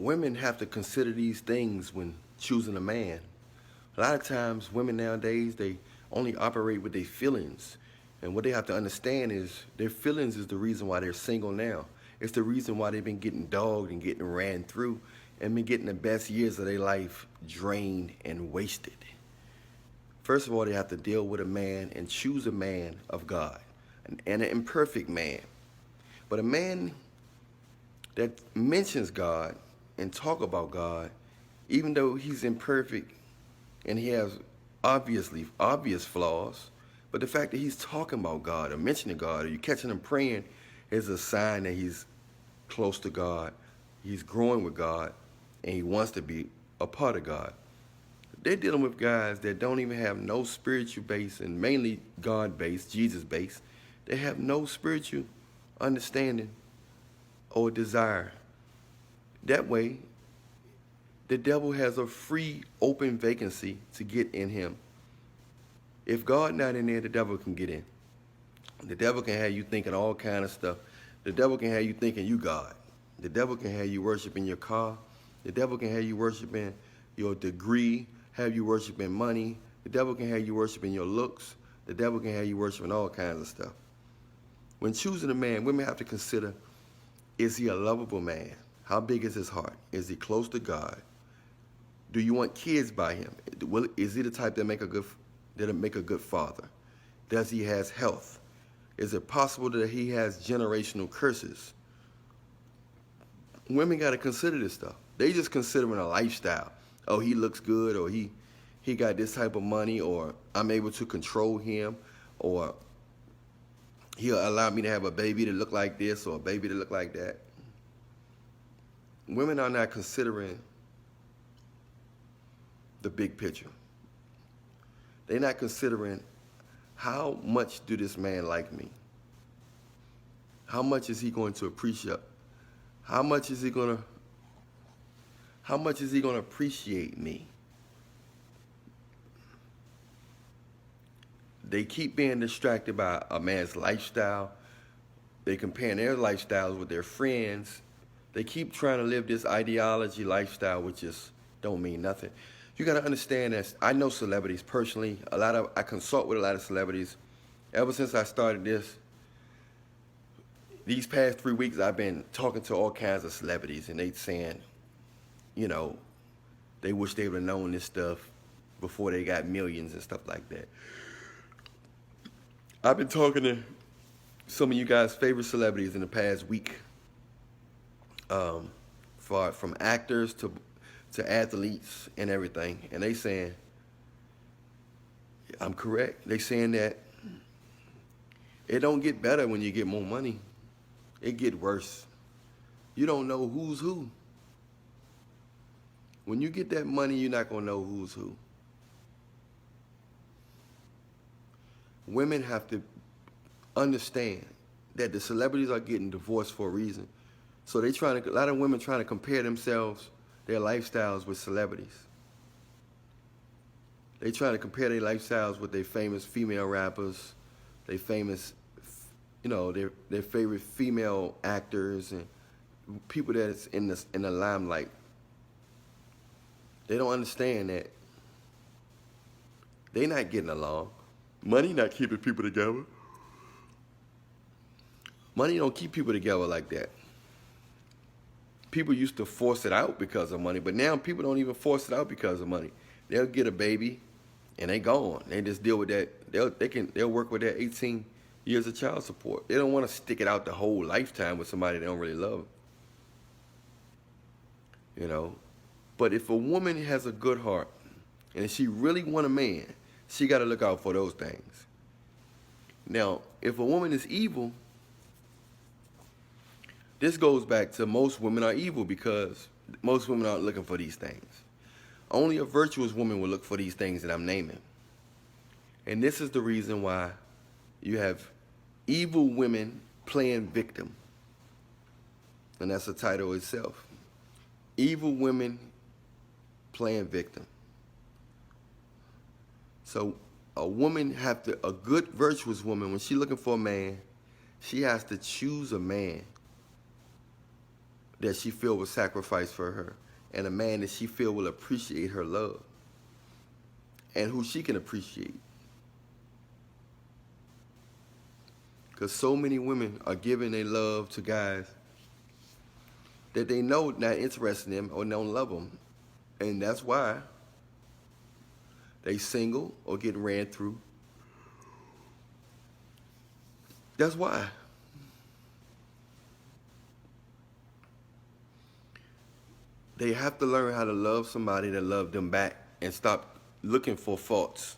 women have to consider these things when choosing a man. A lot of times, women nowadays, they only operate with their feelings. And what they have to understand is their feelings is the reason why they're single now. It's the reason why they've been getting dogged and getting ran through and been getting the best years of their life drained and wasted. First of all, they have to deal with a man and choose a man of God, and an imperfect man. But a man that mentions God and talk about God, even though he's imperfect and he has obvious flaws, but the fact that he's talking about God or mentioning God or you catching him praying is a sign that he's close to God, he's growing with God, and he wants to be a part of God. They're dealing with guys that don't even have no spiritual base and mainly God base, Jesus base. They have no spiritual understanding or desire. That way, the devil has a free, open vacancy to get in him. If God not in there, the devil can get in. The devil can have you thinking all kind of stuff. The devil can have you thinking you God. The devil can have you worshiping your car. The devil can have you worshiping your degree, have you worshiping money. The devil can have you worshiping your looks. The devil can have you worshiping all kinds of stuff. When choosing a man, women have to consider, is he a lovable man? How big is his heart? Is he close to God? Do you want kids by him? Is he the type that make a good father? Does he has health? Is it possible that he has generational curses? Women got to consider this stuff. They just considering a lifestyle. Oh, he looks good, or he got this type of money, or I'm able to control him, or he'll allow me to have a baby to look like this or a baby to look like that. Women are not considering the big picture. They're not considering how much do this man like me? How much is he going to appreciate? How much is he going to appreciate me? They keep being distracted by a man's lifestyle. They comparing their lifestyles with their friends. They keep trying to live this ideology lifestyle, which just don't mean nothing. You got to understand that I know celebrities personally. I consult with a lot of celebrities. Ever since I started these past 3 weeks, I've been talking to all kinds of celebrities, and they saying, you know, they wish they would have known this stuff before they got millions and stuff like that. I've been talking to some of you guys' favorite celebrities in the past week, from actors to athletes and everything, and they saying, I'm correct. They saying that it don't get better when you get more money. It get worse. You don't know who's who. When you get that money, you're not gonna know who's who. Women have to understand that the celebrities are getting divorced for a reason. So a lot of women trying to compare themselves, their lifestyles with celebrities. They trying to compare their lifestyles with their famous female rappers, their famous, their favorite female actors and people that's in the limelight. They don't understand that they not getting along. Money not keeping people together. Money don't keep people together like that. People used to force it out because of money, but now people don't even force it out because of money. They'll get a baby and they gone. They just deal with that. They'll work with that 18 years of child support. They don't want to stick it out the whole lifetime with somebody they don't really love. But if a woman has a good heart and she really want a man, she got to look out for those things. Now, if a woman is evil, this goes back to most women are evil because most women aren't looking for these things. Only a virtuous woman will look for these things that I'm naming. And this is the reason why you have evil women playing victim. And that's the title itself. Evil women playing victim. So a good virtuous woman, when she's looking for a man, she has to choose a man that she feel will sacrifice for her, and a man that she feel will appreciate her love, and who she can appreciate. Because so many women are giving their love to guys that they know not interested in them or don't love them. And that's why they single or getting ran through. That's why. They have to learn how to love somebody that love them back and stop looking for faults.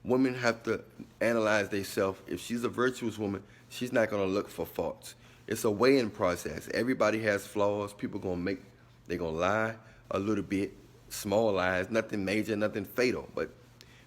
Women have to analyze themselves. If she's a virtuous woman, she's not going to look for faults. It's a weighing process. Everybody has flaws. People they're going to lie a little bit, small lies, nothing major, nothing fatal. But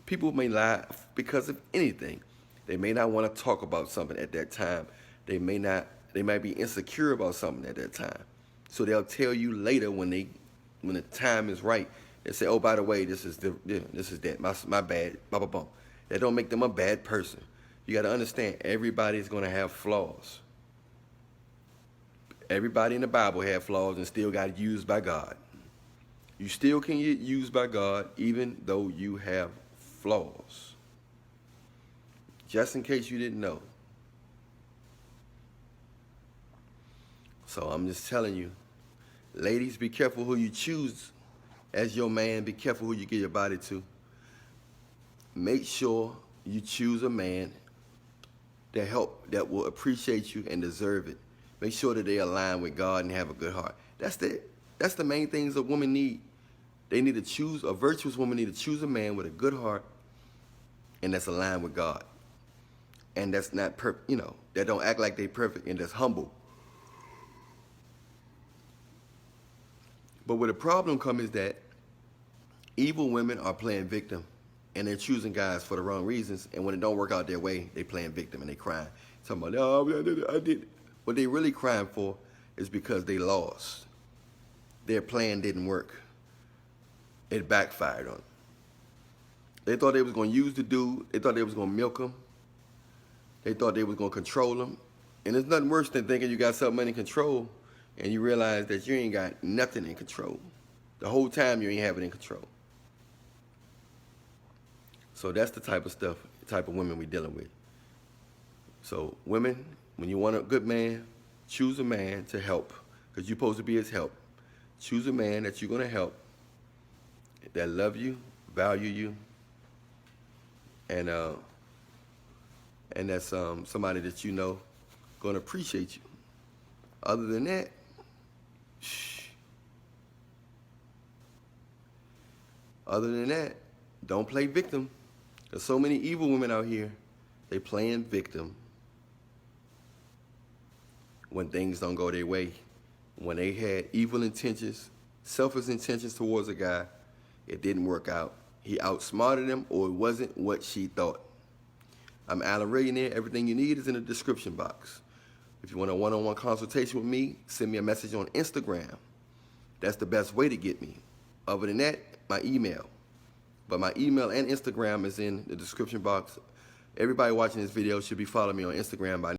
people may lie because of anything. They may not want to talk about something at that time. They might be insecure about something at that time. So they'll tell you later when the time is right. They say, oh, by the way, this is that, my bad, blah, blah, blah. That don't make them a bad person. You got to understand, everybody's going to have flaws. Everybody in the Bible had flaws and still got used by God. You still can get used by God even though you have flaws. Just in case you didn't know. So I'm just telling you, ladies, be careful who you choose as your man. Be careful who you give your body to. Make sure you choose a man that will appreciate you and deserve it. Make sure that they align with God and have a good heart. That's the main things a woman need. They need to choose, a virtuous woman need to choose a man with a good heart and that's aligned with God. And that's not that don't act like they perfect and that's humble. But where the problem comes is that evil women are playing victim and they're choosing guys for the wrong reasons. And when it don't work out their way, they playing victim and they crying. Talking about, oh, I did it. What they really crying for is because they lost. Their plan didn't work. It backfired on them. They thought they was going to use the dude. They thought they was going to milk him. They thought they was going to control him. And there's nothing worse than thinking you got something in control and you realize that you ain't got nothing in control. The whole time you ain't have it in control. So that's the type of women we dealing with. So women, when you want a good man, choose a man to help, because you're supposed to be his help. Choose a man that you're going to help, that love you, value you, and that's somebody that you know going to appreciate you. Other than that, don't play victim. There's so many evil women out here, they playing victim when things don't go their way. When they had evil intentions, selfish intentions towards a guy, it didn't work out. He outsmarted them, or it wasn't what she thought. I'm Allan Reallionaire. Everything you need is in the description box. If you want a one-on-one consultation with me, send me a message on Instagram. That's the best way to get me. Other than that, my email. But my email and Instagram is in the description box. Everybody watching this video should be following me on Instagram by now.